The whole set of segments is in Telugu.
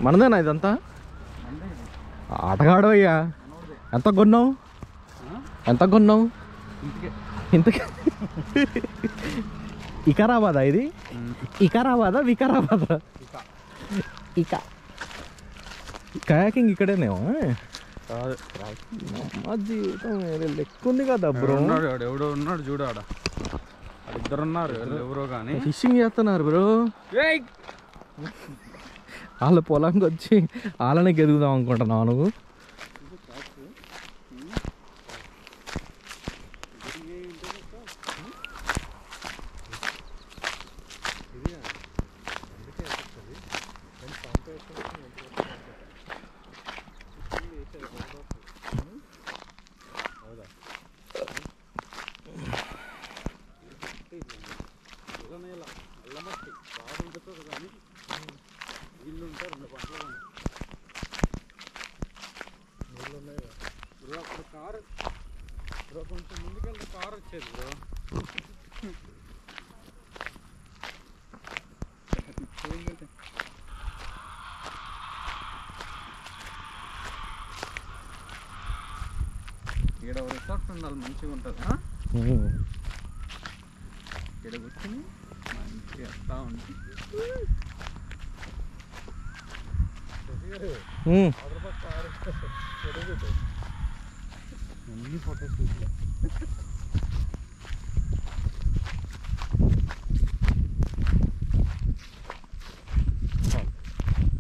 మనదేనా ఇదంతా? ఆటగాడవయ్యా. ఎంత కొన్నావు? ఇంతకే ఇకారాబాదా ఇది? ఇకారాబాదా వికారాబాదా? కయాకింగ్ ఇక్కడేనేమో. జీవితం లెక్క ఉంది కదా బ్రో. ఎవడో ఉన్నాడు చూడు ఆడ, ఇద్దరు ఉన్నారు ఎవరో కానీ ఫిషింగ్ చేస్తున్నారు బ్రో. వాళ్ళ పొలంకి వచ్చి వాళ్ళని గెదుగుదాం అనుకుంటున్నావు నువ్వు? కొంచెం ముందుకెళ్తే కార్ వచ్చేది బ్రో. ఇక్కడ రిసార్ట్ ఉండాలి, మంచిగా ఉంటుంది. ఇక్కడ కూర్చొని మంచిగా వస్తూ ఉంటుంది. అన్ని ఫోటోస్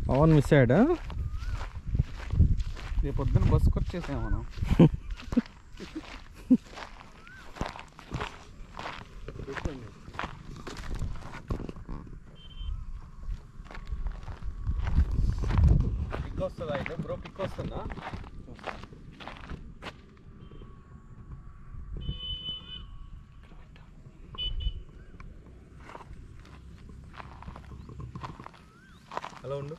పవన్ మిస్ అయ్యాడా? రేపు పొద్దున్న బస్సుకు వచ్చేసాం మనం. పిక్ వస్తుందా అయితే బ్రో? పిక్ వస్తుందా? హలో ఉండు.